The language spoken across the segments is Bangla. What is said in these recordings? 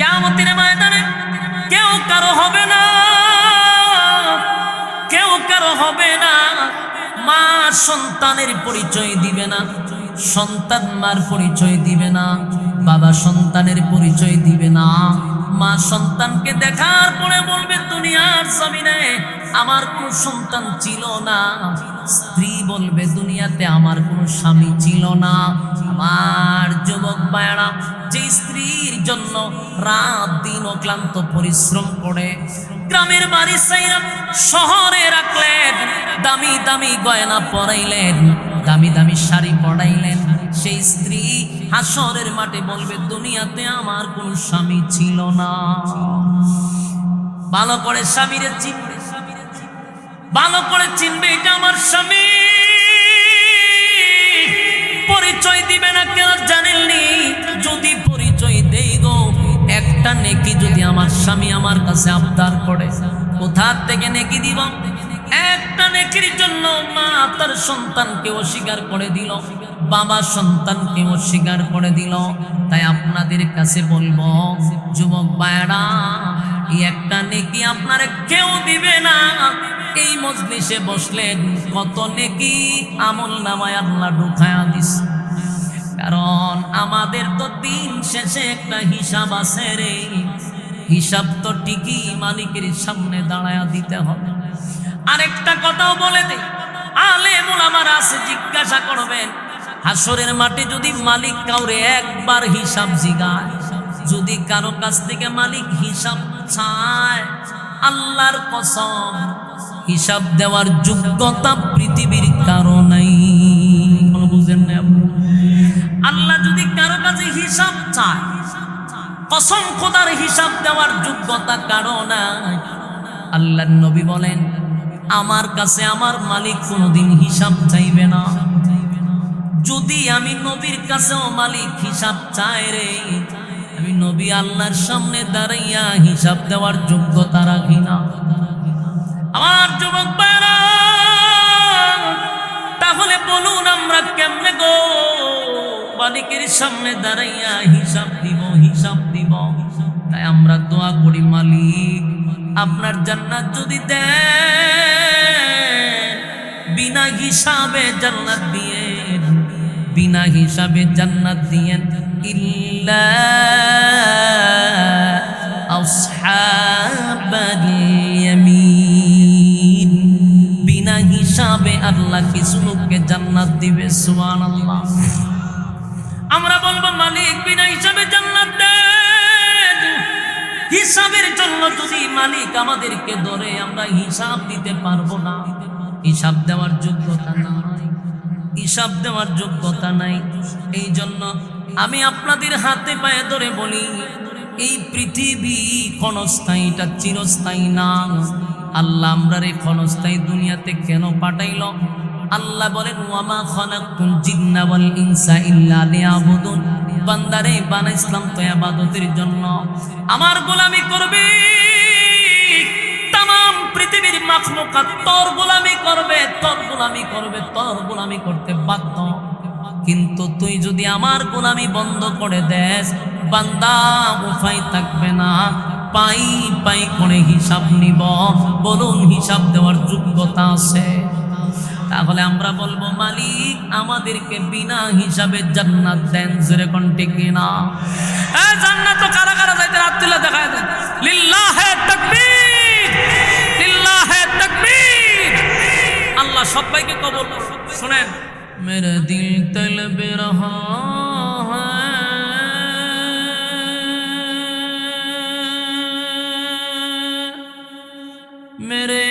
কিয়ামতের ময়দানে কেউ কারো হবে না, কেউ কারো হবে না। মা সন্তানের পরিচয় দিবে না, সন্তান মার পরিচয় দিবে না, বাবা সন্তানের পরিচয় দিবে না। মা সন্তানকে দেখার পরে বলবে দুনিয়ার জমিনে আমার কোনো সন্তান ছিল না। স্ত্রী বলবে দুনিয়াতে আমার কোনো স্বামী ছিল না। আমার যুবক ভাইরা, যে স্ত্রীর জন্য রাত দিন অক্লান্ত পরিশ্রম করে গ্রামের বাড়ি সাইরা শহরে রাখলেন, দামি দামি গয়না পরাইলেন, দামি দামি শাড়ি পরাইলেন, সেই স্ত্রী হাসরের মাঠে বলবে দুনিয়াতে আমার কোনো স্বামী ছিল না। ভালো করে স্বামীরে চিনবে, ভালো করে চিনবে এটা আমার স্বামী। পরিচয় দিবে না কেন জানেননি? যদি পরিচয় দেই গো, একটা নেকি যদি আমার স্বামী আমার কাছে আবদার করে, কোথা থেকে নেকি দিব? একটা নেকির জন্য মা তার সন্তানকে অস্বীকার করে দিল, বাবা সন্তানকে অস্বীকার করে দিল। তাই আপনাদের কাছে বলবো যুবক ভাইরা, এই একটা নেকি আপনারা কেউ দিবে না। এই মজলিসে বসলেন, কত নেকি আমল নামায় আল্লাহ ঢুকায়া দিস। কারণ আমাদের তো দিন শেষে একটা হিসাব আছে রে, হিসাব তো ঠিকই মালিকের সামনে দাঁড়ায়া দিতে হবে। আরেকটা কথাও বলে দে, আলেম ওলামারা আছে, জিজ্ঞাসা করবেন হাসরের মাঠে যদি মালিক কাউরে একবার হিসাব জিগায়, যদি কারো কাছ থেকে মালিক হিসাব চায়, আল্লাহর কসম হিসাব দেওয়ার যোগ্যতা পৃথিবীর কারো নাই। বুঝেন না? আল্লাহ যদি কারো কাছে হিসাব চায়, কসম খোদার হিসাব দেওয়ার যোগ্যতা কারো নাই। আল্লাহর নবী বলেন আমার কাছে আমার মালিক কোনোদিন হিসাব চাইবে না। যদি আমি নবীর কাছেও মালিক হিসাব চায় রে, আমি নবী আল্লাহর সামনে দাঁড়াইয়া হিসাব দেওয়ার যোগ্যতা রাখি না। আমার যুবক ভাইরা, তাহলে বলুন আমরা কেমনে গো মালিকের সামনে দাঁড়াইয়া হিসাব দিব, হিসাব দিব? তাই আমরা দোয়া করি, মালিক আপনার জান্নাত যদি দেন, বিনা হিসাবে জান্নাত দিয়েন, বিনা হিসাবে জান্নাত দিয়েন। ইল্লা আসহাবাল ইয়ামিন, বিনা হিসাবে আল্লাহ কিছু লোককে জান্নাত দিবে। সুবহানাল্লাহ। আমরা বলবো মালিক বিনা হিসাবে জান্নাত দেন। হিসাবের জন্য যদি মালিক আমাদেরকে ধরে, আমরা হিসাব দিতে পারবো না। হিসাব দেওয়ার যোগ্যতা নাই, হিসাব দেওয়ার যোগ্যতা নাই। এই জন্য আমি আপনাদের হাতে পায়ে ধরে বলি, এই পৃথিবী ক্ষণস্থায়ী, এটা চিরস্থায়ী না। আল্লাহ আমরারে ক্ষণস্থায়ী দুনিয়াতে কেন পাঠাইল? আল্লাহ বলেন ওয়ামা খালাকতুল জিন্না ওয়াল ইনসা ইল্লা লিয়াবুদুন, বান্দারে বানাইছিলাম তো ইবাদতের জন্য, আমার গোলামি করবে। तमाम পৃথিবীর মাখলুকাত তোর গোলামি করবে, তোর গোলামি করবে, তোর গোলামি করতে বাধ্য। কিন্তু তুই যদি আমার গোলামি বন্ধ করে দেস, বান্দা উপায় থাকবে না, পাই পাই করে হিসাব নিব। বলুন হিসাব দেওয়ার যোগ্যতা আছে? তাহলে আমরা বলবো মালিক আমাদেরকে বিনা হিসাবে জান্নাত দেন। জোরে কোন ঠিক না? এই জান্নাত তো কারা কারা যাইতে রাত্রিলা দেখায় দেন। লিল্লাহে তাকবীর, লিল্লাহে তাকবীর। আল্লাহ সবাইকে কবুল করুন। শুনেন, মেরে দিল তলব রহা मेरे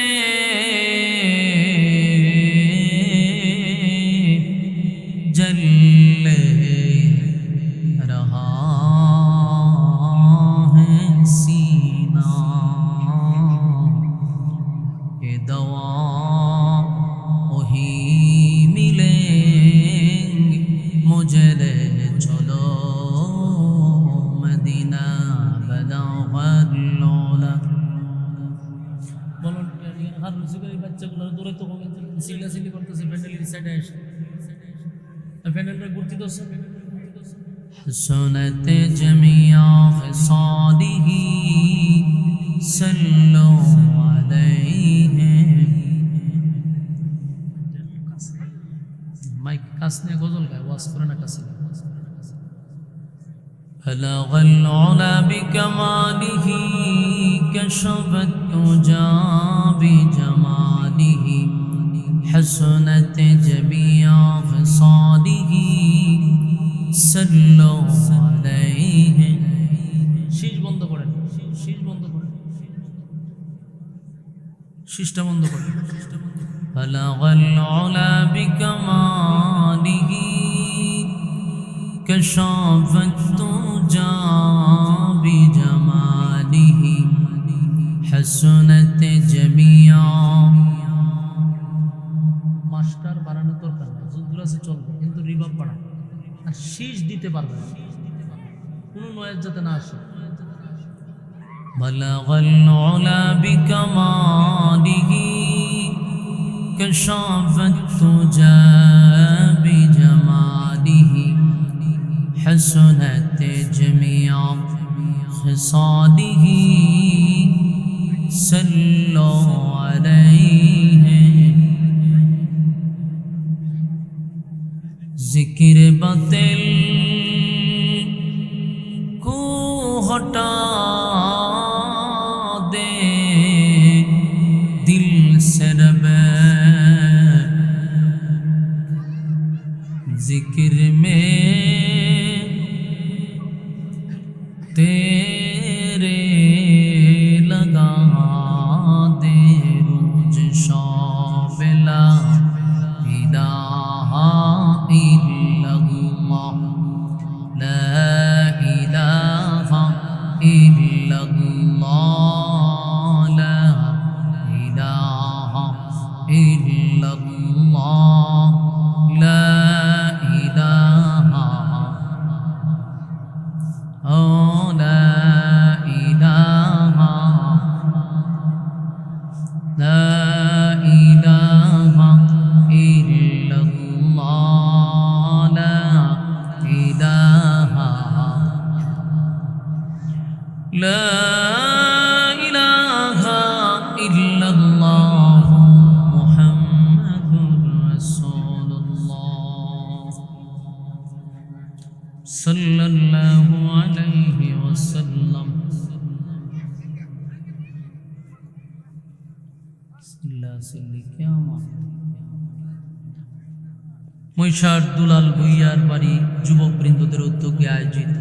जल रहा है सीना, ये दवा वही मिलेंगे मुझे ले चलो मदीना बदागलोला। বলুন হাত মুছে করে বাচ্চাগুলো দূরে তো সিলাসিলি করতেছে, প্যান্ডেলের সাইডে এসে প্যান্ডেলটা ঘুরতে দোষ। সুনতে জমিয়া ফসাদি صلوا عليه মাইক কাছে নিয়ে গজল গায় ওয়াজ করে না কাছে بلغ العلا بكماله كشف الدجى بجماله حسنت جميع خصاله صلوا عليه শীষ বন্ধ করেন শীষ বন্ধ করেন শীষটা বন্ধ করেন بلغ العلا بكماله كشف الدجى بجماله حسنت جميع মাস্টার বানানোর দরকার নেই যুদ্ধ আছে চলবে কিন্তু রিভাব বাড়া আর শীষ দিতে পারবে না কোনো নয়েজ যাতে না আসে بلغ العلا بكماله كشف الدجى بجماله حسنت جميع خصاله صلوا عليه ذکر باطل کو ہٹا دے دل سے رب ذکر میں تیرے لگا دے روج شوق لا الہ الا اللہ لا الہ الا اللہ لا الہ الا اللہ لا সাল্লাল্লাহু আলাইহি ওয়াসাল্লাম মৈশার দুলাল ভুইয়ার বাড়ি যুবকবৃন্দদের উদ্যোগে আয়োজিত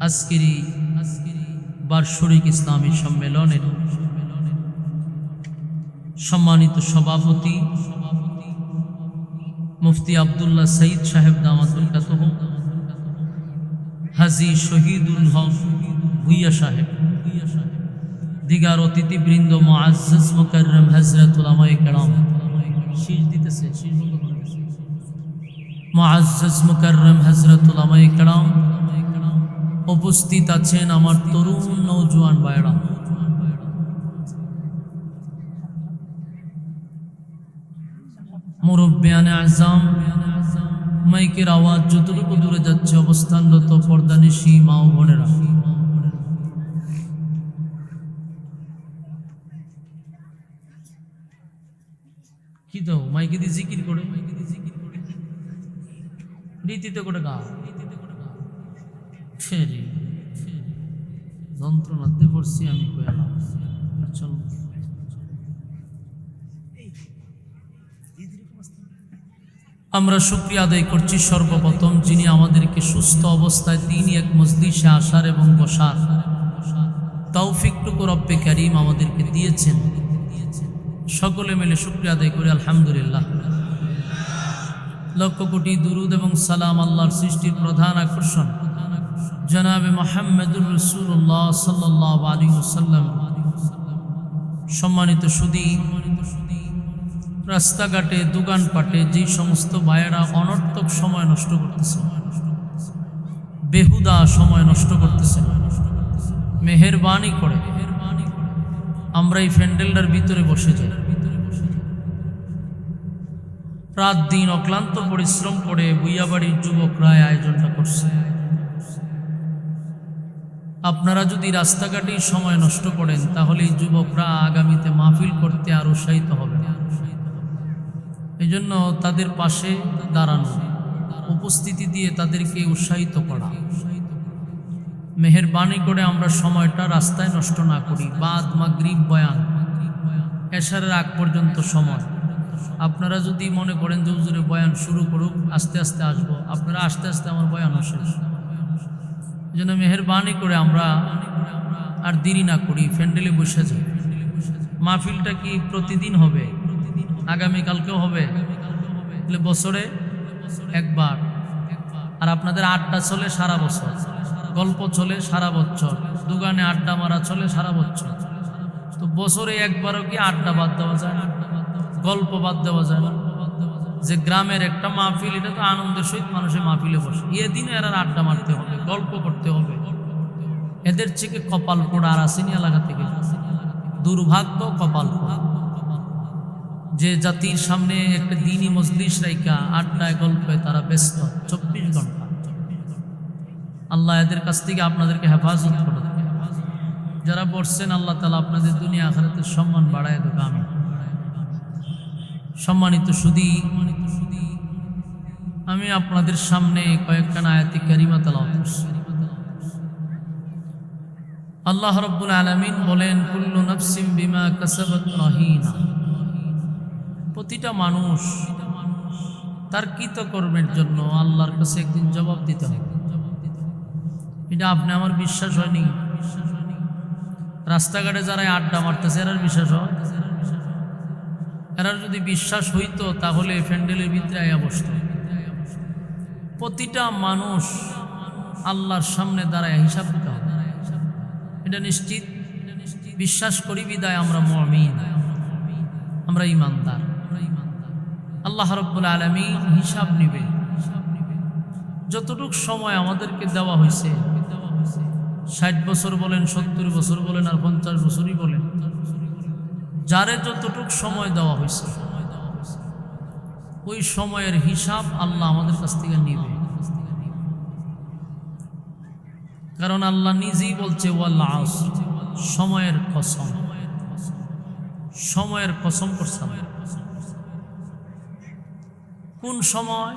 আজকের বার্ষিক ইসলামী সম্মেলনের সম্মানিত সভাপতি মুফতি আব্দুল্লাহ সঈদ সাহেব দামাতুল কাতহ হাজী শহীদুল হক ভুইয়া সাহেব দিগার অতিথিবৃন্দ মুআজ্জাজ মুকাররম হযরত উলামায়ে কেরাম শীষ দিতেছে মুআজ্জাজ মুকাররম হযরত উলামায়ে কেরাম উপস্থিত আছেন আমার তরুণ নওজোয়ান ভাইরা মুরব্বিয়ানে আযম মাইকের আওয়াজ যতটুকু দূরে যাচ্ছে অবস্থানরত পর্দানিশী মা ও বোনেরা কি দাও মাইকে দিয়ে জিকির করে রীতিতে করে গা ফেরি যন্ত্রণাতে পড়ছি আমি কইলাম চল আমরা শুকরিয়া আদায় করছি সর্বপ্রথম যিনি আমাদেরকে সুস্থ অবস্থায় দিনই এক মজলিসে আসার এবং বসার তৌফিকটুকু রব্বে কারীম আমাদেরকে দিয়েছেন সকলে মিলে শুকরিয়া আদায় করি আলহামদুলিল্লাহ লক্ষ কোটি দুরুদ এবং সালাম আল্লাহর সৃষ্টির প্রধান আকর্ষণ জনাবে মুহাম্মদুর রাসূলুল্লাহ সাল্লাল্লাহু আলাইহি ওয়াসাল্লাম সম্মানিত সুধী রাস্তাঘাটে দোকানপাটে যে সমস্ত ভাইয়েরা অনর্থক সময় নষ্ট করতেছে বেহুদা সময় নষ্ট করতেছে মেহেরবানি করে আমরা এই প্যান্ডেলটার ভিতরে বসে যাই রাত দিন অক্লান্ত পরিশ্রম করে ভুইয়াবাড়ির যুবকরা আয়োজনটা করছে আপনারা যদি রাস্তাঘাটেই সময় নষ্ট করেন তাহলে এই যুবকরা আগামীতে মাহফিল করতে আর উৎসাহিত হবে না। এই জন্য তাদের পাশে দাঁড়ানো, উপস্থিতি দিয়ে তাদেরকে উৎসাহিত করা। মেহেরবানি করে আমরা সময়টা রাস্তায় নষ্ট না করি। বাদ মাগরিব বয়ান, এশারের আগ পর্যন্ত সময়। আপনারা যদি মনে করেন যে হুজুরে বয়ান শুরু করুক, আস্তে আস্তে আসবো, আপনারা আস্তে আস্তে আমার বয়ানও শেষ। এই জন্য মেহেরবানি করে আমরা আর দেরি না করি, ফ্যান্ডেলে বসে যাই। মাহফিলটা কি প্রতিদিন হবে? আগামীকালকেও হবে? বছরে একবার। আর আপনাদের আড্ডা চলে সারা বছর, গল্প চলে সারা বছর, দোকানে আড্ডা মারা চলে সারা বছর। তো বছরে একবারও কি আড্ডা বাদ দেওয়া যায় না? গল্প বাদ দেওয়া যায় না? যে গ্রামের একটা মাহফিল, এটা তো আনন্দের সহিত মানুষের মাহফিলে বসে, এদিনে এরা আড্ডা মারতে হবে, গল্প করতে হবে। এদের থেকে কপাল পোড়া আর আসেনি এলাকা থেকে। দুর্ভাগ্য, কপাল পোড়া যে জাতির সামনে একটা দিনই মজলিস রাইকা আড্ডায় গল্পে তারা ব্যস্ত 24 ঘন্টা। আল্লাহ এদের কাছ থেকে আপনাদেরকে হেফাজত করে। যারা বসছেন, আল্লাহ তাআলা আপনাদের দুনিয়া আখিরাতের সম্মান বাড়ায় দেবে। আমিন। সম্মানিত সুধী, আমি আপনাদের সামনে কয়েকটা আয়াতে কারিমা তেলাওয়াত করছি। আল্লাহ রাব্বুল আলামিন বলেন, কুল্লু নাফসিন বিমা কাসাবাত রাহিনা। প্রতিটা মানুষ তার কৃতকর্মের জন্য আল্লাহর কাছে একদিন জবাব দিতে হবে। এটা আপনি আমার বিশ্বাস হয়নি? রাস্তাঘাটে যারা আড্ডা মারতেছে এরার বিশ্বাস হয়? এরার যদি বিশ্বাস হইতো তাহলে ফ্যান্ডেলের ভিতরে আয়া বসত। প্রতিটা মানুষ আল্লাহর সামনে দাঁড়ায় হিসাব দিতে হবে, এটা নিশ্চিত বিশ্বাস করি। বিদায় আমরা মুমিন, আমরা ঈমানদার। আল্লাহ রাব্বুল আলামিন হিসাব নিবে। যতটুক সময় আমাদেরকে দেওয়া হয়েছে, 60 বছর বলেন, 70 বছর বলেন, আর 50 বছরই বলেন, যারে যতটুক সময় দেওয়া হয়েছে ওই সময়ের হিসাব আল্লাহ আমাদের কাছ থেকে নিবে। কারণ আল্লাহ নিজেই বলছে, ওয়াল আসর, সময়ের কসম, সময়ের কসম করছে। কোন সময়?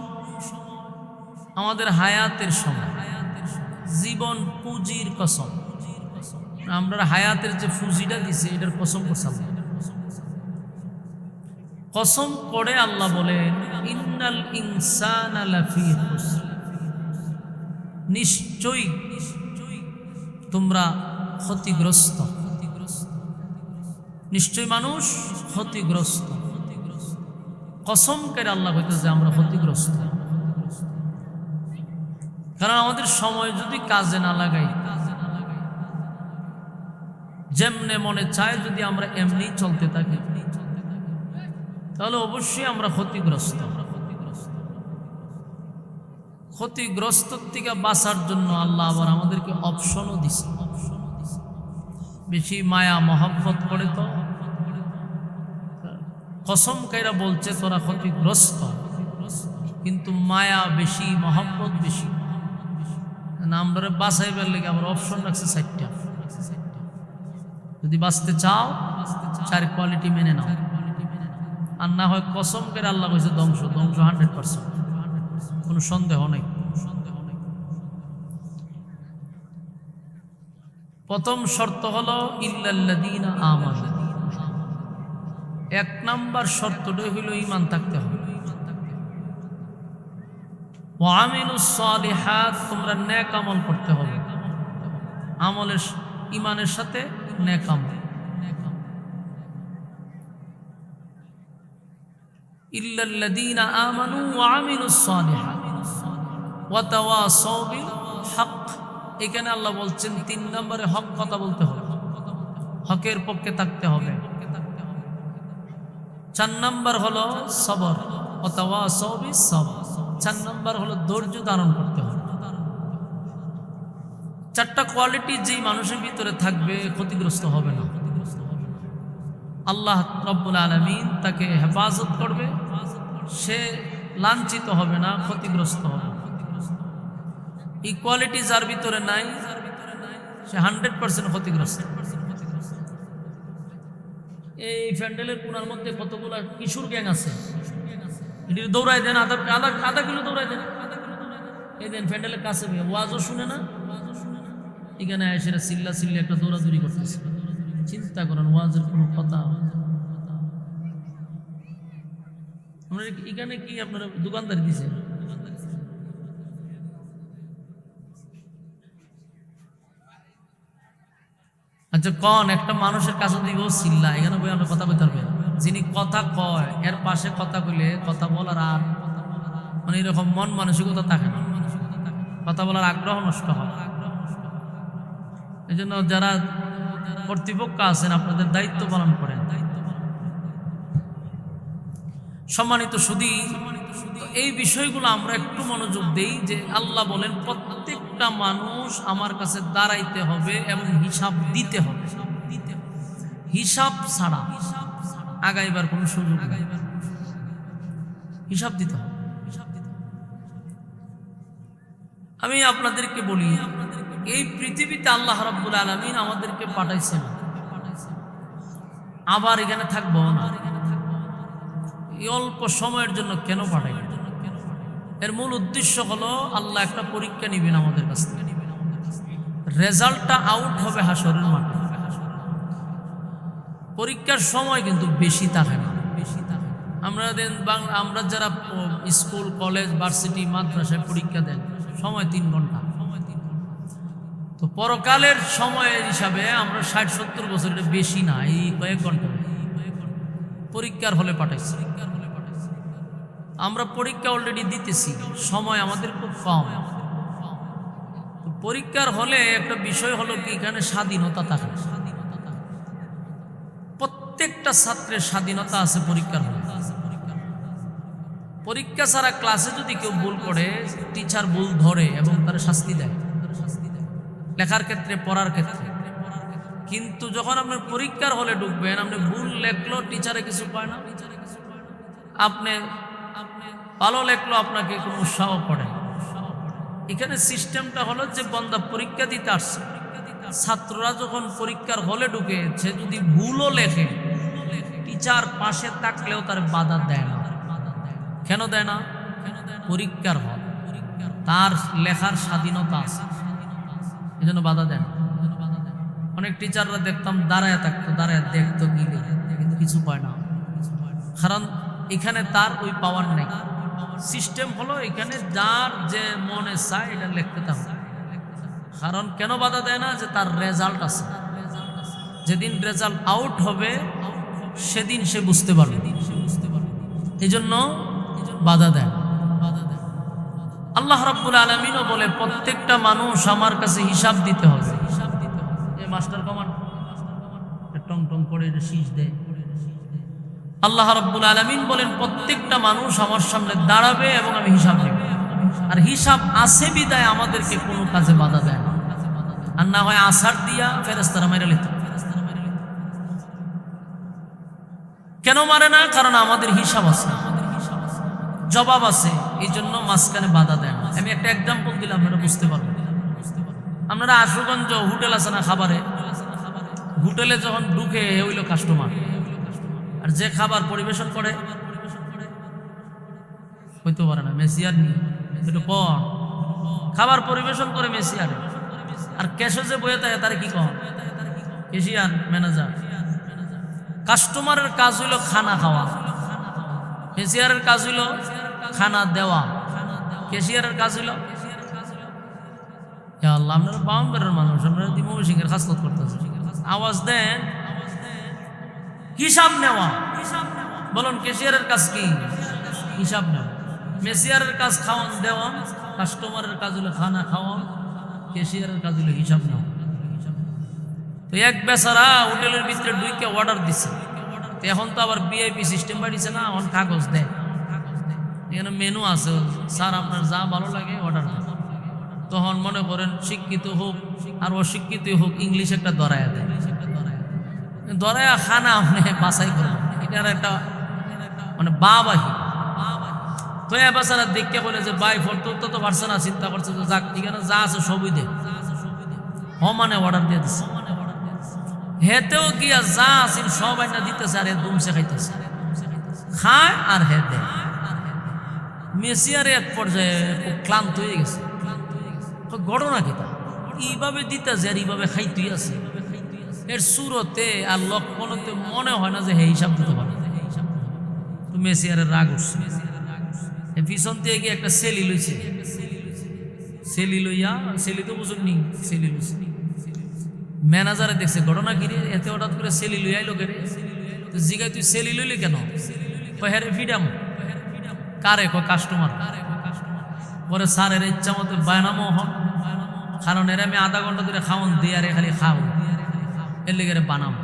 আমাদের হায়াতের সময়, জীবন পুঁজির কসম। আমরা হায়াতের যে পুঁজিটা দিছে এটার কসম করছে। কসম করে আল্লাহ বলেন, ইন্নাল ইনসানা লাফি খুসর, নিশ্চয়ই তোমরা ক্ষতিগ্রস্ত। নিশ্চয় মানুষ ক্ষতিগ্রস্ত। কসম করে আল্লাহ কইতেছে আমরা ক্ষতিগ্রস্ত। কারণ আমাদের সময় যদি কাজে না লাগাই, যেমনে মনে চায় যদি আমরা এমনি চলতে থাকি, তাহলে অবশ্যই আমরা ক্ষতিগ্রস্ত। ক্ষতিগ্রস্ত থেকে বাঁচার জন্য আল্লাহ আবার আমাদেরকে অপশনও দিছে। বেশি মায়া মহব্বত করে তো কসম কাইরা বলছে তোরা ক্ষতিগ্রস্ত, কিন্তু মায়া বেশি, মহব্বত বেশি। আমরা বাঁচাইবার লেগে আবার অপশন রাখছে 4টা। যদি বাঁচতে চাও 4 কোয়ালিটি মেনে নাও, আর না হয় কসম করে আল্লাহ কইছে ধ্বংস, ধ্বংস 100%, কোনো সন্দেহ নেই। প্রথম শর্ত হলো ইল্লাল্লাযীনা আমানু। 1 নাম্বার শর্তটাই হইল ঈমান থাকতে হবে। ওয়া আমিলুস সালিহাত, তোমরা নেক আমল করতে হবে। আমলের, ঈমানের সাথে নেক আমল। ইল্লাল্লাযীনা আমানু ওয়া আমিলুস সালিহাত ওয়া তাওয়াসাউ বিল হক। এখানে আল্লাহ বলছেন 3 নম্বরে হক কথা বলতে হবে, হকের পক্ষে থাকতে হবে। 4 নম্বর হলো সবর, ওয়া তাওয়াসাউ বিস সবর। 4 নম্বর হলো ধৈর্য ধারণ করতে হবে। 4টা কোয়ালিটি যেই মানুষের ভিতরে থাকবে ক্ষতিগ্রস্ত হবে না। আল্লাহ রাব্বুল আলামিন তাকে হেফাজত করবে, সে লাঞ্ছিত হবে না, ক্ষতিগ্রস্ত হবে। এই কোয়ালিটি যার ভিতরে নাই সে 100% ক্ষতিগ্রস্ত। এই প্যান্ডেলের কোনার মধ্যে কতগুলো কিশোর গ্যাং আছে, এটি দৌড়াই দেন, আধা কিলো দৌড়াই দেন, এই দেন প্যান্ডেলের কাছে ওয়াজও শুনে না, এখানে এসে চিল্লা চিল্লি একটা দৌড়াদৌড়ি করতেছে। চিন্তা করেন, ওয়াজের কোনো কথা। আমরা এখানে কি আপনারা দোকানদারি দিছে? আচ্ছা কোন একটা মানুষের কাছে দিকেও চিল্লা, এখানে বই আমরা কথা বলতে পারবেন? যিনি কথা কয় এর পাশে কথা কইলে কথা বলার আর মানে এরকম মন মানসিকতা থাকে না, কথা বলার আগ্রহ নষ্ট হয়। এই জন্য যারা কর্তৃপক্ষ আছেন আপনাদের দায়িত্ব পালন করেন। সম্মানিত সুধী, এই বিষয়গুলো আমরা একটু মনোযোগ দেই যে আল্লাহ বলেন প্রত্যেকটা মানুষ আমার কাছে দাঁড়াইতে হবে এবং হিসাব দিতে হবে। হিসাব ছাড়া আগাইবার কোনো সুযোগ নেই, হিসাব দিতে হবে। আমি আপনাদেরকে বলি, এই পৃথিবীতে আল্লাহ রাব্বুল আলামিন আমাদেরকে পাঠাইছেন, আবার এখানে থাকবো না। এই অল্প সময়ের জন্য কেন পাঠাইলেন? এর মূল উদ্দেশ্য হলো আল্লাহ একটা পরীক্ষা নিবেন আমাদের কাছ থেকে, রেজাল্টটা আউট হবে হাসরের মাঠে। পরীক্ষার সময় কিন্তু বেশি থাকে না। আমরা যারা স্কুল কলেজ ভার্সিটি মাদ্রাসায় পরীক্ষা দেন সময় 3 ঘন্টা, তো পরকালের সময়ের হিসাবে আমরা 60-70 বছর, এটা বেশি না, এই কয়েক ঘন্টা পরীক্ষার হলে পাঠাইছি। আমরা পরীক্ষা অলরেডি দিতেছি, সময় আমাদের খুব কম। পরীক্ষার হলে একটা বিষয় হলো কি, এখানে স্বাধীনতা থাকে। প্রত্যেকটা ছাত্রের স্বাধীনতা আছে পরীক্ষার হলে। পরীক্ষা ছাড়া ক্লাসে যদি কেউ ভুল করে, টিচার ভুল ধরে এবং তার শাস্তি দেয়, লেখার ক্ষেত্রে, পড়ার ক্ষেত্রে। কিন্তু যখন আপনার পরীক্ষার হলে ঢুকবেন, আপনি ভুল লেখলো, টিচারে কিছু পায় না। আপনি ভালো লেখলো, আপনাকে কোনো উৎসাহ করে। এখানে সিস্টেমটা হলো যে বন্দা পরীক্ষা দিতে আসছে, ছাত্ররা যখন পরীক্ষার হলে ঢুকে, সে যদি ভুলও লেখে, টিচার পাশে থাকলেও তার বাধা দেয় না। কেন দেয় না? পরীক্ষার হল, তার লেখার স্বাধীনতা আছে, এই জন্য বাধা দেন। অনেক টিচাররা দেখতাম দাঁড়ায় থাকতো, দাঁড়ায় দেখতো কি লেখে, কিন্তু কিছু পায় না, কারণ এখানে তার ওই পাওয়ার নেই। সিস্টেম হলো এখানে যার যে মনে চায় এটা লিখতে হবে। কারণ কেন বাধা দেয় না? যে তার রেজাল্ট আছে, যেদিন রেজাল্ট আউট হবে সেদিন সে বুঝতে পারবে, এই জন্য বাধা দেয়। আল্লাহ রাব্বুল আলামিনও বলে প্রত্যেকটা মানুষ আমার কাছে হিসাব দিতে হবে। এই মাস্টার কমান্ড টং টং করে শীষ দেয়। আল্লাহ রাব্বুল আলামিন বলেন প্রত্যেকটা মানুষ আমার সামনে দাঁড়াবে এবং আমি হিসাব নেব। আর হিসাব আছে বিদায় আমাদেরকে কোনো কাজে বাধা দেয় না। আর না হয় আসার দিয়া ফেরেশতারা মেরে নিত। কেন মারে না? কারণ আমাদের হিসাব আছে, জবাব আছে, এই জন্য মাঝখানে বাধা দেয় না। আমি একটা এক্সাম্পল দিলাম, আপনারা বুঝতে পারবেন। আপনারা আশুগঞ্জ হোটেল আছে না, খাবারে হোটেলে যখন ঢুকে হইল কাস্টমার, আর যে খাবার পরিবেশন করে হইতে পারে না, মেসিয়ার নিয়ে একটু কম খাবার পরিবেশন করে মেসিয়ারে। আর ক্যাশে যে বয়ে থাকে তার কি কম, ক্যাশিয়ার, ম্যানেজার। কাস্টমারের কাজ হইল খানা খাওয়া, ক্যাশিয়ারের কাজ হইল খানা দেওয়া, ক্যাশিয়ারের কাজ হইল আল্লাহ। আপনারা বাউন্ডারের মানুষ, আপনারা দিমৌ সিংহের খাসলত করতেছে, আওয়াজ দেন হিসাব নেওয়া। বলুন ক্যাশিয়ারের কাজ কি? হিসাব নেওয়া। মেসিয়ারের কাজ খাওয়ান দেওয়ান, কাস্টমারের কাজ হলো খানা খাওয়ান, ক্যাশিয়ারের কাজ হলো হিসাব নেওয়া। তো এক বেচারা হোটেলের ভিতরে ঢুকে অর্ডার দিছে, এখন তো আবার ভিআইপি সিস্টেম বাড়িছে না, এখন কাগজ দেয়, এখানে মেনু আছে, স্যার আপনার যা ভালো লাগে অর্ডার দেন। তখন মনে করেন শিক্ষিত হোক আর অশিক্ষিত হোক, ইংলিশ একটা ধরায়া দেয়, ধরায়া খানা আপনি বাছাই করেন, এটার একটা মানে বাবাহি। তো এ বেচারা দেখে বলে যে ভাই ফটো তো পারছে না, চিন্তা করছে যে যাক এখানে যা আছে সবই দে। মানে অর্ডার দিয়ে দিচ্ছে, হেতেও গিয়া যা আসিল সব আইনা দিতেছে আর হে দুমসে খাইতেছে, খায় আর হে দেয়। মেসি আর এক পর্যায়ে খুব ক্লান্ত হয়ে গেছে, ঘটনা কিতা এইভাবে দিতেছে আর এইভাবে খাইতেই আছে, এর সুরতে আর লক্ষণতে মনে হয় না যে হে হিসাব দিতে পারে। তো মেসি আর রাগ উঠছে, পিছন দিয়ে গিয়ে একটা সেলি লইছে, সেলি লইয়া, সেলি তো বুঝুন নি, সেলি লইছে। ম্যানেজারে দেখছে ঘটনা কি রে, এতে হঠাৎ করে সেলি লই আইলো কে রে, তো জিগাই তুই সেলি লইলি কেন, হেরে ফিডাম কারে, কাস্টমার। পরে স্যারের ইচ্ছা মতো বায়নামো হন, কারণ এর আমি আধা ঘন্টা ধরে খাওয়ান দিয়ে আর খালি খাও, এর লেগে বানাম।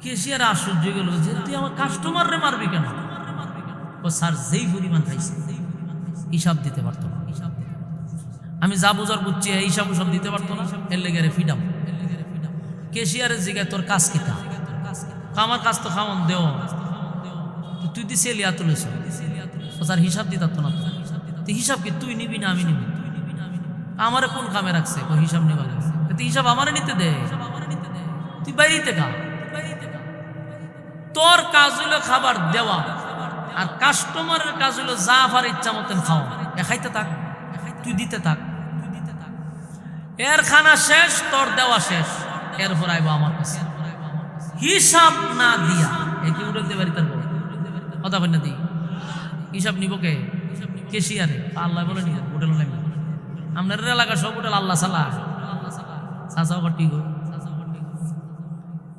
কেশিয়ার আশ্চর্য গেল যে তুই আমার কাস্টমার রে মারবি কেন? ও স্যার যেই পরিমাণ খাইছে হিসাব দিতে পারতো না, আমি যা বুঝার বুঝছি এই হিসাব সব দিতে পারতো না, এর লেগে ফিডাম। কেশিয়ারের জিগায় তোর কাজ কিতা? আমার কাজ তো খাওয়ান দেও, তুই দিছে লিয়া তুলেছ, স্যার হিসাব দিতে পারতো না। তুই হিসাব কি তুই নিবি না আমি নিবি? আমারে কোন কামে রাখছে হিসাব নিবা? হিসাব আমারে নিতে দে, তুই বাইরেতে খা। তোর কাজ হইলো খাবার দেওয়া, আর কাস্টমারের কাজ হইলো যা আবার ইচ্ছা মতন খাওয়া, খাইতে থাক, তুই দিতে থাক। এর খানা শেষ, তোর দেওয়া শেষ, এরপর আইব আমার কাছে। হিসাব না দিয়া একে উঠতে পারি তার কথা বল না দি, হিসাব নিব কে? কেশিয়ারে আল্লাহ বলে নি হোটেল নেবে। আপনার এলাকার সব হোটেল আল্লাহ সালা ঠিক।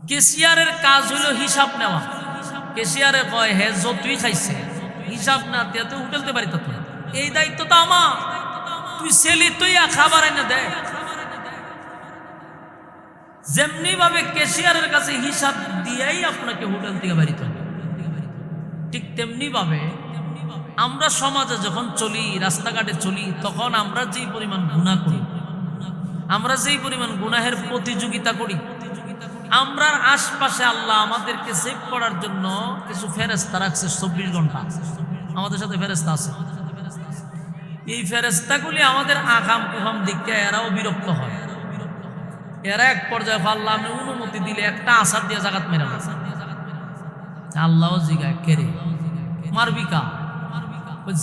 কেশিয়ারের কাজ হইল হিসাব নেওয়া। কেশিয়ারে কয় হে যতই খাইছে হিসাব না দিয়ে তো উঠেলতে পারি, তো এই দায়িত্ব তো আমার, তুই সেলি তুই খাবার এনে দে। যেমনি ভাবে কেশিয়ারের কাছে হিসাব দিয়েই আপনাকে হোটেল থেকে বাড়িতে হবে, ঠিক তেমনি ভাবে আমরা সমাজে যখন চলি, রাস্তাঘাটে চলি, তখন আমরা যেই পরিমাণ গুনাহ করি, আমরা যেই পরিমাণ গুনাহের প্রতিযোগিতা করি, আমরা আশপাশে আল্লাহ আমাদেরকে সেভ করার জন্য কিছু ফেরেশতা রাখছে 24 ঘন্টা। আমাদের সাথে ফেরেশতা আছে, এই ফেরেশতাগুলি আমাদের আকাম কুহাম দিকে এরাও বিরক্ত হয়। এরা এক পর্যায়ে আল্লাহ আমি অনুমতি দিলে একটা আসার দিয়ে জাগাত মেরা, আল্লাহ জিগায় কেরে মারবি কা?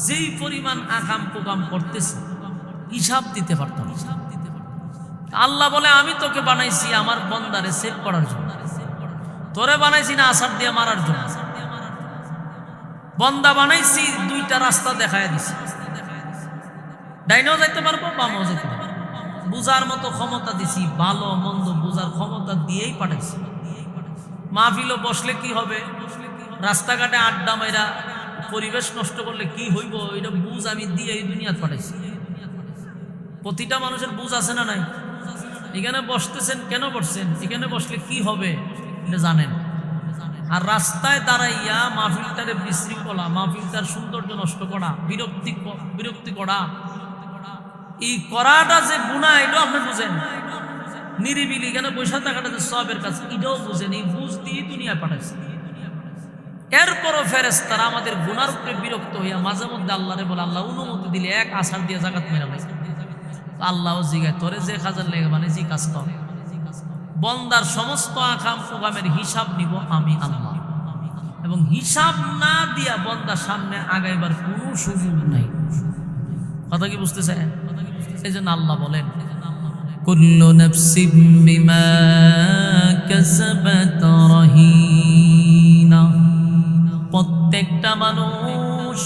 যেই পরিমাণ আকাম কুকাম করতেছে হিসাব দিতে পারতো না। আল্লাহ বলে আমি তোকে বানাইছি আমার বন্দারে সেভ করার জন্য, তোরে বানাইছি না আসার দিয়ে মারার জন্য। বন্দা বানাইছি দুইটা রাস্তা দেখায় দিছি, ডাইনেও যাইতে পারবো বামেও যেতে পারবো, বুঝার মতো ক্ষমতা দিছি, ভালো মন্দ বুঝার ক্ষমতা দিয়েই পাঠাইছি। মাহফিলও বসলে কি হবে, রাস্তাঘাটে আড্ডা মাইরা পরিবেশ নষ্ট করলে কি হইব, এটা বুঝ আমি দিয়ে এই দুনিয়াত পাঠাইছি। প্রতিটা মানুষের বুঝ আছে না নাই? এখানে বসতেছেন কেন বসছেন, এখানে বসলে কি হবে এটা জানেন। আর রাস্তায় দাঁড়াইয়া মাহফিলটারে বিশৃঙ্খলা, মাহফিলটার সৌন্দর্য নষ্ট করা, বিরক্তি করা, এই করাটা যে গুনাহ এটাও আপনি বুঝেন। নিরিবিলি এখানে বৈশা থাকাটা যে সবের কাছে, এটাও বুঝেন। এই বুঝ দিয়ে দুনিয়ায় পাঠাইছে। এরপরও ফেরেশতারা আমাদের গুনার উপরে বিরক্ত হইয়া মাঝে মধ্যে আল্লাহরে বলে, আল্লাহ অনুমতি দিলে এক আসার দিয়ে জাগাত মেরা লাগছে। আল্লাহও জিগায় তোরে যে কাজের লেগে মানে যে কাজ কর, বন্দার সমস্ত আকাম কুকামের হিসাব নিব আমি আল্লাহ, এবং হিসাব না দিয়া বন্দার সামনে আগাইবার কোনো সুযোগ নাই। কথা কি বুঝতেছেন? এই জন্য আল্লাহ বলেন কুল্লু নাফসিন বিমা কাসাবাত রাহিনা, প্রত্যেকটা মানুষ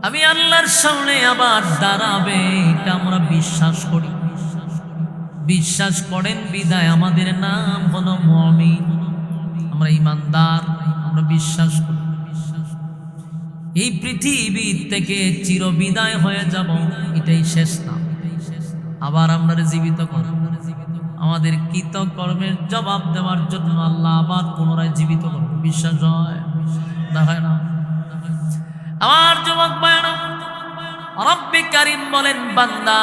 আমি আল্লাহর সামনে আবার দাঁড়াবে, এটা আমরা বিশ্বাস করি। বিশ্বাস করেন বিদায় আমাদের নাম হলো মুমিন, আমরা ইমানদার, আমরা বিশ্বাস করি। এই পৃথিবী থেকে চিরবিদায় হয়ে যাব, এটাই শেষ না। আবার আমরা জীবিত করব, আমাদের কৃতকর্মের জবাব দেওয়ার জন্য আল্লাহ আবার পুনরায় জীবিত করব। বিশ্বাস হয়? দেখায় না? আমার যুবক ভাইরা, রব্বে কারীম বলেন বান্দা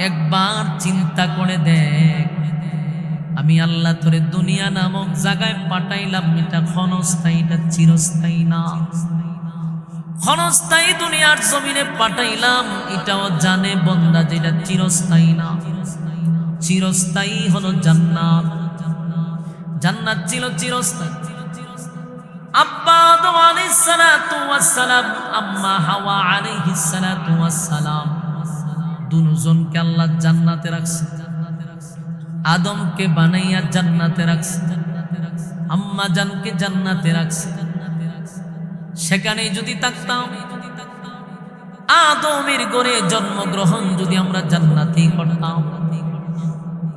একবার চিন্তা করে দেখ, আমি আল্লাহ তোরে দুনিয়া নামক জায়গায় পাঠাইলাম, এটা ক্ষণস্থায়ী, এটা চিরস্থায়ী না। ক্ষণস্থায়ী দুনিয়ার জমিনে পাঠাইলাম, এটাও জানে বন্দা যেটা চিরস্থায়ী না। চিরস্থায়ী হলো জান্নাত। জান্নাত ছিল চিরস্থায়ী। আব্বা আদম আলাইহিস সালাতু ওয়াস সালাম, আম্মা হাওয়া আলাইহিস সালাতু ওয়াস সালাম, দুজনকে আল্লাহ জান্নাতে রাখছে। আদমকে বানাইয়া জান্নাতে রাখছে, আম্মা জানকে জান্নাতে রাখছে। সেখানে যদি থাকতাম, আদমের ঘরে জন্মগ্রহণ যদি আমরা জান্নাতেই করতাম,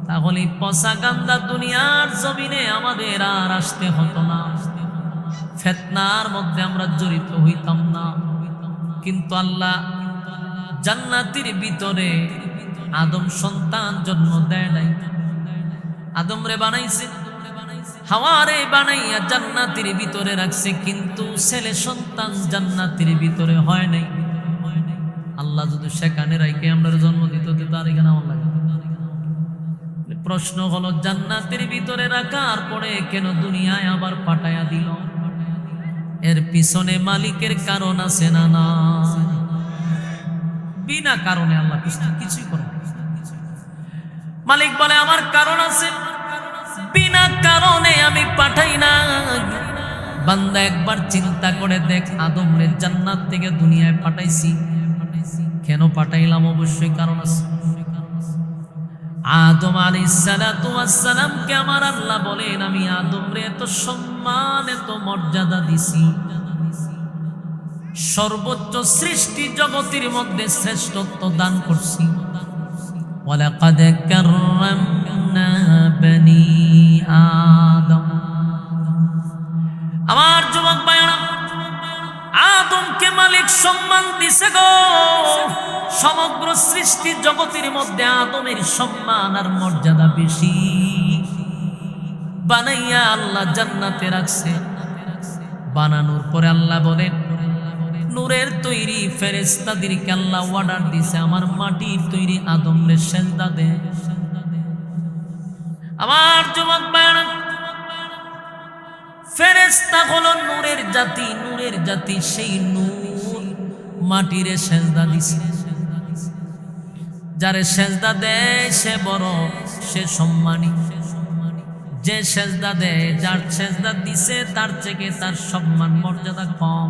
তাহলে পচা গান্দা দুনিয়ার জমিনে আমাদের আর আসতে হতো না, ফিতনার মধ্যে আমরা জড়িত হইতাম না। কিন্তু আল্লাহ জান্নাতের ভিতরে আদম সন্তান জন্ম দেয় নাই। আদম রে বানাইছে, হাওয়ারে বানাইয়া জান্নাতের ভিতরে রাখছে, কিন্তু ছেলে সন্তান জান্নাতের ভিতরে হয় নাই। আল্লাহ যদি সেখানে রাইকে আমরা জন্ম দিত, তার এখানে আমার লাগে। প্রশ্ন হলো, জান্নাতের ভিতরে রাখার পরে কেন দুনিয়ায় আবার পাঠায়া দিল? এর পিছনে মালিকের কারণ আছে না? না, বিনা কারণে আল্লাহ কিছুই করে। মালিক বলে আমার কারণ আছে, বিনা কারণে আমি পাঠাই না। বান্দা একবার চিন্তা করে দেখ, আদম রে জান্নাত থেকে দুনিয়ায় পাঠাইছি, কেন পাঠাইলাম? অবশ্যই কারণ আছে। আদম আলাইহিস সালাতু ওয়াস সালামকে আমার আল্লাহ বলেন, আমি আদম রে এত সম্মান, এত মর্যাদা দিছি, সর্বোচ্চ সৃষ্টি জগতের মধ্যে শ্রেষ্ঠত্ব দান করছি। ওয়ালাকাদ কাররামনা বনি আদম। আমার যুবক ভাইরা, আদমকে মালিক সম্মান দিছে গো। সমগ্র সৃষ্টি জগতের মধ্যে আদমের সম্মান আর মর্যাদা বেশি। বানাইয়া আল্লাহ জান্নাতে রাখছে। বানানোর পরে আল্লাহ বলেন, নূরের তৈরি ফেরেশতাদেরকে আল্লাহ অর্ডার দিছে, আমার মাটির তৈরি আদম রে সেজদা দে। আমার যুবক ভাইরা, ফেরেশতা হলো নূরের জাতি, নূরের জাতি। সেই নূর মাটিরে সেজদা দিছে। যারে সেজদা দেয় সে বড়, সে সম্মানী। যে সেজদা দেয়, যার সেজদা দিছে, তার থেকে তার সম্মান মর্যাদা কম।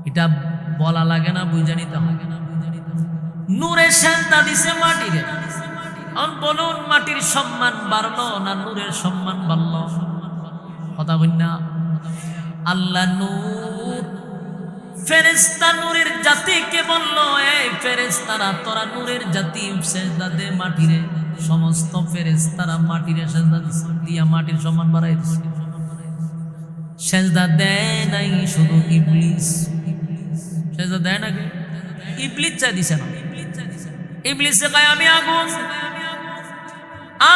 এটা বলা লাগে না, বুঝে নিতে হবে। নূরে সেজদা দিছে মাটিরে। বলুন, মাটির সম্মান বাড়লো না নূরের সম্মান বাড়লো? কথা বল না। আল্লাহ নূর, ফেরেশতা নূরের জাতিকে বলল, এই ফেরেশতারা তোরা নূরের জাতি সেজদা দে মাটিরে। সমস্ত ফেরেশতারা মাটিরে সেজদা দিয়া মাটির সম্মান বাড়াই দিছে। সেজদা দেয় নাই শুধু ইবলিস। সেজদা দেয় না, ইবলিস চাই দিছে না। ইবলিসে কয় আমি আগুন,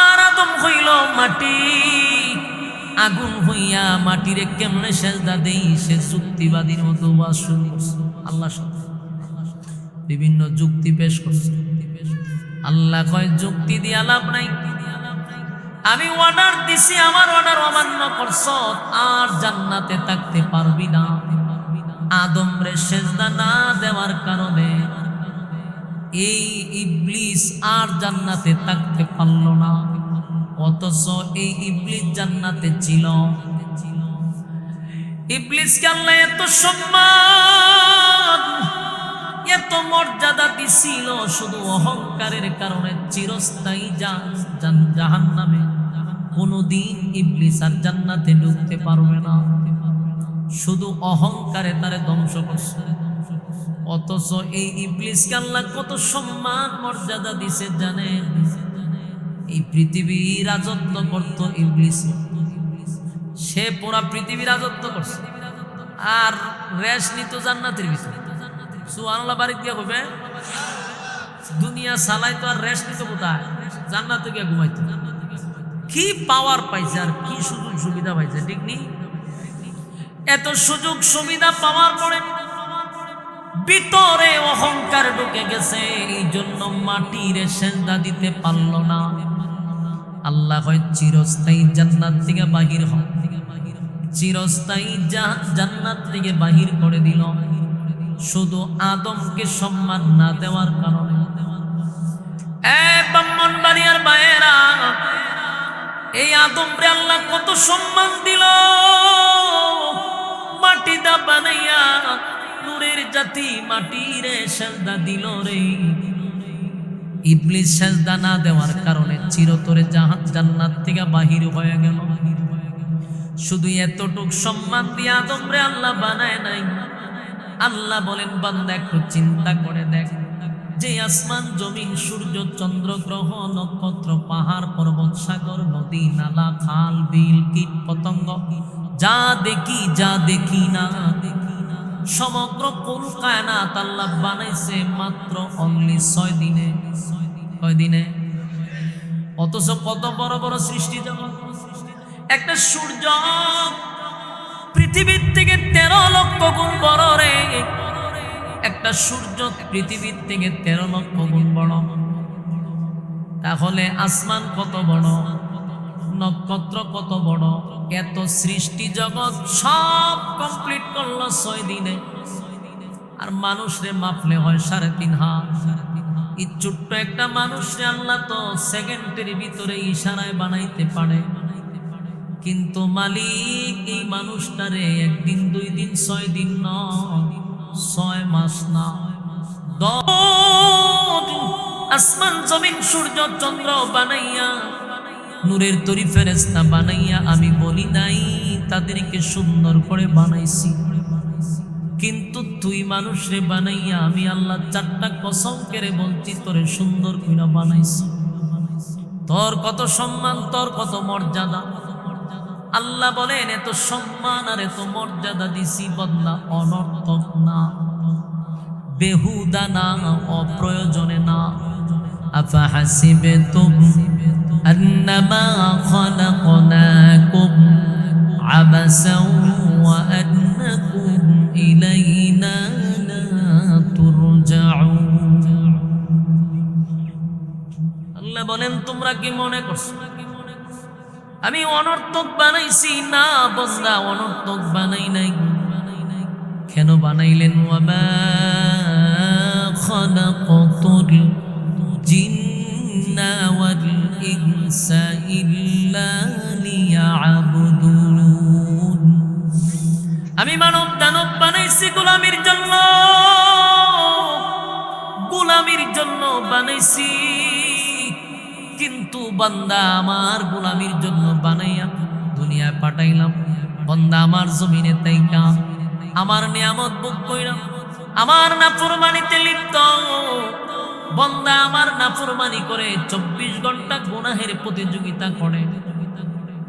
আর আদম হইল মাটি। আগুন হইয়া মাটিরে কেমনে সেজদা দেই? সে যুক্তিবাদীর মতো ওয়াজ শুরু করছে। আল্লাহ বিভিন্ন যুক্তি পেশ করছে। আল্লাহ কয়, যুক্তি দিয়া লাভ নাই। আমি অর্ডার দিছি, আমার অর্ডার অমান্য করছ, আর জান্নাতে থাকতে পারবি না। আদম রে সেজদা না দেওয়ার কারণে এই ইবলিস আর জান্নাতে থাকতে পারল না। অথচ এই ইবলিস জান্নাতে ছিল। ইবলিসকে আল্লাহ এত সম্মান, এত মর্যাদা দিছিল শুধু অহংকারের কারণে। চিরস্থায়ী জাহান্নামে কোনদিন ইবলিস আর জান্নাতে ঢুকতে পারবে না। শুধু অহংকারে তারে ধ্বংস করছে। অথচ এই ইবলিসকে আল্লাহ কত সম্মান মর্যাদা দিছে জানেন? এই পৃথিবী রাজত্ব করত ইবলিস। সে পুরা পৃথিবী রাজত্ব করছে, আর রেশ নিত জান্নাতের ভিতরে। সুবহানাল্লাহ, বাড়ি দিয়ে হবে দুনিয়া চালাইতো, আর রেশ নিত কোথায়? জান্নাতে গিয়ে ঘুমাইতো। কি পাওয়ার পাইছে আর কি সুযোগ সুবিধা পাইছে, ঠিক নেই? এত সুযোগ সুবিধা পাওয়ার পরে ভিতরে অহংকার ঢুকে গেছে, এই জন্য মাটির সেজদা দিতে পারল না। আল্লাহ হয় চিরস্থায়ী জান্নাত থেকে বাহির হ, চিরস্থায়ী জান্নাত থেকে বাহির করে দিল শুধু আদমকে সম্মান না দেওয়ার কারণে। ব্রাহ্মণবাড়িয়ার ভাইয়েরা, এই আদম রে আল্লাহ কত সম্মান দিল, মাটি দা বানাইয়া নূরের জাতি মাটিরে সেজদা দিল রে। ইবলিস সেজদা না দেওয়ার কারণে চিরতরে জান্নাত থেকে বাহির হয়ে গেল। শুধু এতটুক সম্মান দিয়ে আদম রে আল্লাহ বানায় নাই। আল্লাহ বলেন বান্দা একটু চিন্তা করে দেখ, যে আসমান জমিন সূর্য চন্দ্র গ্রহ নক্ষত্র পাহাড় পর্বত সাগর নদী নালা খাল বিল কীট পতঙ্গ যা দেখি না সমগ্র কুল কায়নাত আল্লাহ বানাইছে মাত্র অনলি 6 দিনে। কয় দিনে? অথচ কত বড় বড় সৃষ্টি জগৎ। একটা সূর্য পৃথিবীর থেকে 13 লক্ষ গুণ বড় রে। একটা সূর্য পৃথিবীর থেকে 13 লক্ষ গুণ বড়। তাহলে আসমান কত বড়, নক্ষত্র কত বড়, এত সৃষ্টি জগৎ সব কমপ্লিট করলো 6 দিনে। আর মানুষরে মাপলে হয় 3.5 হাত। এই ছোট্ট একটা মানুষরে আল্লাহ তো সেকেন্ডের ভিতরে ইশারায় বানাইতে পারে। কিন্তু মালিক এই মানুষটারে 1 দিন 2 দিন 6 দিন না, 6 মাস না, 10 আসমান জমিন সূর্য চন্দ্র বানাইয়া নূরের তরি ফেরেশতা বানাইয়া আমি বলি নাই তাদেরকে সুন্দর করে বানাইছি। কিন্তু তুই মানুষরে বানাইয়া আমি আল্লাহ 4টা কসম করে বলছি তোরে সুন্দর করে বানাইছি। তোর কত সম্মান, তোর কত মর্যাদা। আল্লাহ বলেন এত সম্মান আর এত মর্যাদা দিছি বদলা অনর্থক না, বেহুদা না, অপ্রয়োজনে না। আফা হাসিবতুম আন্নামা খালাকনাকুম আবাসাও ওয়া আন্নাকুম ইলাইনা লা তুরজাউন। আল্লাহ বলেন তোমরা কি মনে করছো আমি অনর্থক বানাইছি? না বন্দা, অনর্থক বানাই নাই। কেন বানাইলেন? ওয়ামা খালাকতুল জিন্না ওয়াল ইনসা ইল্লা লিয়াবুদুন। আমি মানব দানব বানাইছি গোলামির জন্য, গোলামির জন্য বানাইছি। কিন্তু বান্দা আমার গোলামির জন্য বানাইয়া দুনিয়ায় পাঠাইলাম। বান্দা আমার জমিনে তাইকা আমার নিয়ামত ভোগ কইরা আমার নাফরমানিতে লিপ্ত। বান্দা আমার নাফরমানি করে 24 ঘন্টা গুনাহের প্রতিযোগিতা করে।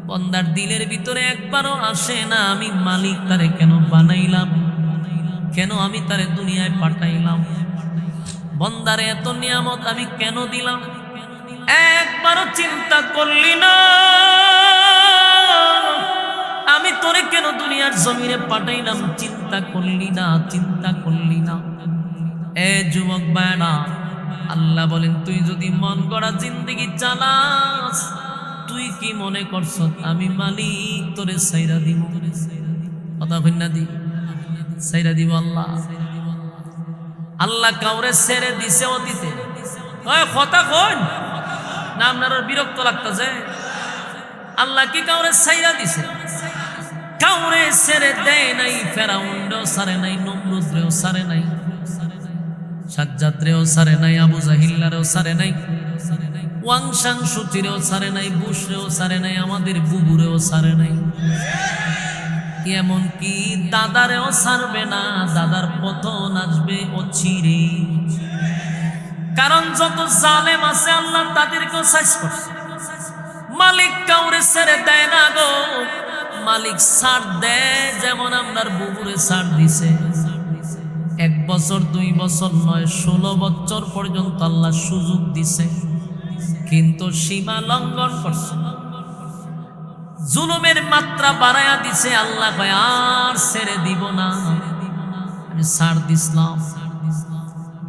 বান্দার দিলের ভিতরে একবারও আসে না আমি মালিক তারে কেন বানাইলাম, কেন আমি তারে দুনিয়ায় পাঠাইলাম, বান্দারে এত নিয়ামত আমি কেন দিলাম। একবারও চিন্তা করলি না আমি তোরে কেন দুনিয়ার জমিনে পাঠাইলাম? চিন্তা করলি না, চিন্তা করলি না। এ যুবক ভাইরা, আল্লাহ বলেন তুই যদি মন গড়া জিন্দেগি চালাস, তুই কি মনে করছ আমি মালিক তোরে সাইরা দিব? কথা কইনা দি সাইরা দিব আল্লাহ? আল্লাহ কাউরে ছেড়ে দিছে অতীতে? কথা কই না, আপনার বিরক্ত লাগতেছে? আল্লাহ কি কাউরে ছাইরা দিছে? কাউরে ছেড়ে দেয় নাই। ফেরাউনরেও ছাড়ে নাই, নমরুদরেও ছাড়ে নাই, সাজ্জাদরেও ছাড়ে নাই, আবু জাহিল্লারেও ছাড়ে নাই, ওয়াংশাং সুচিরেও ছাড়ে নাই, বুশরেও ছাড়ে নাই, আমাদের বুবুরেও ছাড়ে নাই। এমনকি দাদারেও ছাড়বে না, দাদার পতন আসবে অচিরে। কারণ যত জালেম আছে আল্লাহ তাদেরকেও সাইজ করছে। মালিক কাউরে ছেড়ে দেয় না গো, মালিক ছাড় দেয়। যেমন আপনার বুবুরে ছাড় দিছে 1 বছর 2 বছর নয় 16 বছর পর্যন্ত আল্লাহ সুযোগ দিছে, কিন্তু সীমা লঙ্ঘন করছে, জুলুমের মাত্রা বাড়ায়া দিছে। আল্লাহ কয় আর ছেড়ে দিব না, আমি ছাড় দিছিলাম।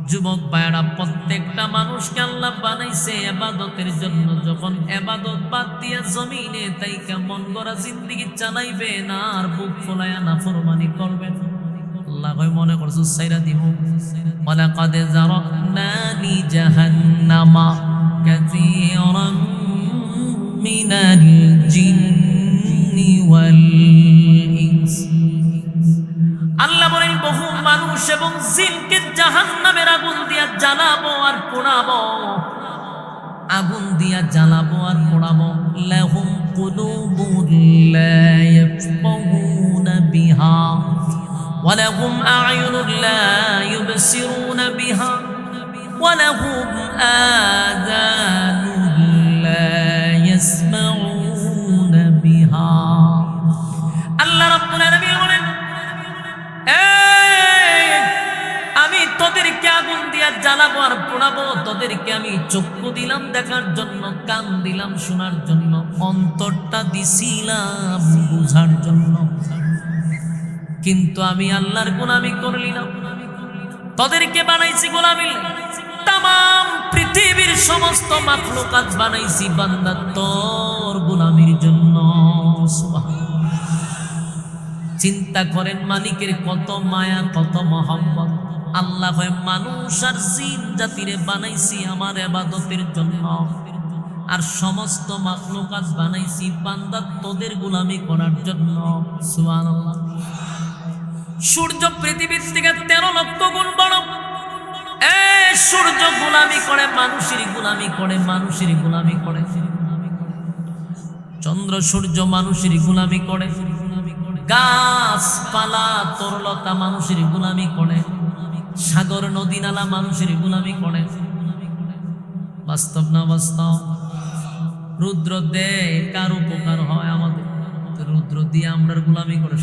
যুবক ভাইরা, প্রত্যেকটা মানুষকে আল্লাহ বানাইছে ইবাদতের জন্য। যখন ইবাদত বাদ দিয়া জমিনে তাইকা মন গড়া জিন্দেগি চালাইবে না আর বুক ফোলায়া নাফরমানি করবে, আল্লাহ কয় মনে করছো ছাইরা দিব? ওয়ালাকাদ জারানা লি জাহান্নামা كثيرا من الجن والإنس আল্লাহ বলেন বহু মানুষ এবং জিনকে জাহান্নামের আগুন দিয়া জ্বালাবো আর পোড়াবো, আগুন দিয়া জ্বালাবো আর পোড়াবো। লাহুম কুলুবুন লা ইয়াফকাহুনা বিহা ওয়া লাহুম আ'য়ুনুন লা ইউবসিরুনা বিহা ওয়া লাহুম আযানুন লা ইয়াসমাউনা বিহা। আল্লাহ রাব্বুল আলামিন বলেন আমি তোদেরকে আগুন দিয়া জ্বালাবো আর পোড়াবো। তোদেরকে আমি চক্ষু দিলাম দেখার জন্য, কান দিলাম শোনার জন্য, অন্তরটা দিছিলাম বুঝার জন্য, কিন্তু আমি আল্লাহর গোলামি করলি না। তোদেরকে বানাইছি গোলামি, তামাম পৃথিবীর সমস্ত মাখলুকাত বানাইছি বান্দা তোর গোলামির জন্য। চিন্তা করেন মালিকের কত মায়া, কত মহব্বত। আল্লাহ হয় মানুষ আর জিন জাতিরে বানাইছি আমার ইবাদতের জন্য, আর সমস্ত মাখলুকাত বানাইছি বান্দা তোদের গোলামি করার জন্য। সুবহানাল্লাহ। সূর্য পৃথিবীর থেকে 13 লক্ষ গুণ বড়। সূর্য গোলামি করে, মানুষের গোলামি করে, মানুষের গোলামি করে। চন্দ্র সূর্য মানুষের গোলামি করে, গাছপালা তরলতা মানুষের গোলামি করে, সাগর নদী নালা মানুষের গোলামি করে। বাস্তব না বাস্তব? রুদ্র দেয় কার উপকার হয় আমাদের, রুদ্র দিয়ে আমরা গোলামি করে।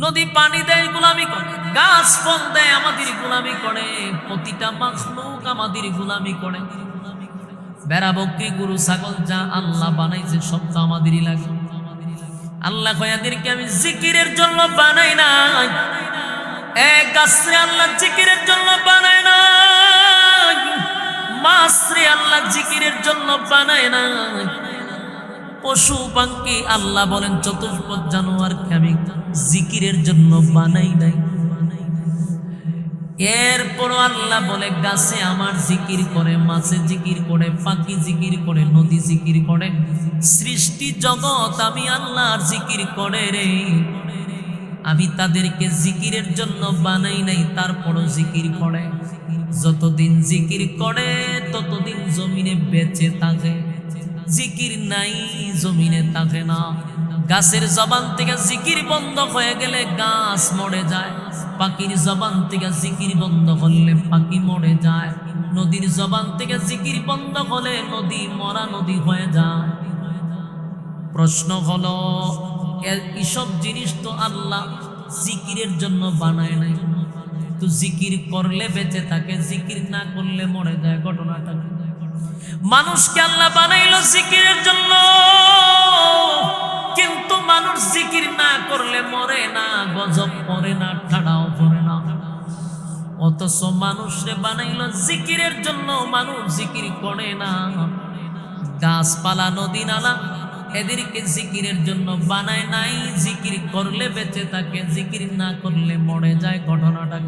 নদী পানি দেয় গোলামি করে, গাছ ফল দেয় আমাদের গোলামি করে, প্রতিটা মাখলুক আমাদের গোলামি করে। বেড়া বকরি গরু ছাগল যা আল্লাহ বানাইছে সব তো আমাদেরই লাগে। আল্লাহ কয়াদেরকে আমি জিকিরের জন্য বানাই নাই। এক গাছরে আল্লাহ জিকিরের জন্য বানায় নাই, মাছরে আল্লাহ জিকিরের জন্য বানায় নাই, পশু পাখি আল্লাহ বলেন চতুষ্পদ জানোয়ারকে আমি জিকিরের জন্য বানাই নাই। এরপর আল্লাহ বলে গাছে আমার জিকির করে, মাছে জিকির করে, পাখি জিকির করে, নদী জিকির করে, সৃষ্টি জগৎ আমি আল্লাহর জিকির করে রে। আমি তাদেরকে জিকিরের জন্য বানাই নাই, তারপরও জিকির করে। যতদিন জিকির করে ততদিন জমিনে বেঁচে থাকে, জিকির নাই জমিনে থাকে না। গাছের জবান থেকে জিকির বন্ধ হয়ে গেলে গাছ মরে যায়, পাখির জবান থেকে জিকির বন্ধ করলে পাখি মরে যায়, নদীর জবান থেকে জিকির বন্ধ হলে নদী মরা নদী হয়ে যায়। প্রশ্ন হলো এইসব জিনিস তো আল্লাহ জিকিরের জন্য বানায় নাই, তো জিকির করলে বেঁচে থাকে, জিকির না করলে মরে যায়। ঘটনাটা মানুষকে আল্লাহ বানাইলো জিকিরের জন্য, কিন্তু মানুষ জিকির না করলে মরে না, গজব পড়ে না, ঠাড়াও পড়ে না। অথচ মানুষরে বানাইলো জিকিরের জন্য, মানুষ জিকির করে না। গাছপালা নদী নালা এদেরকে জিকিরের জন্য বানায় নাই, জিকির করলে বেঁচে থাকে, জিকির না করলে মরে যায়। ঘটনাটা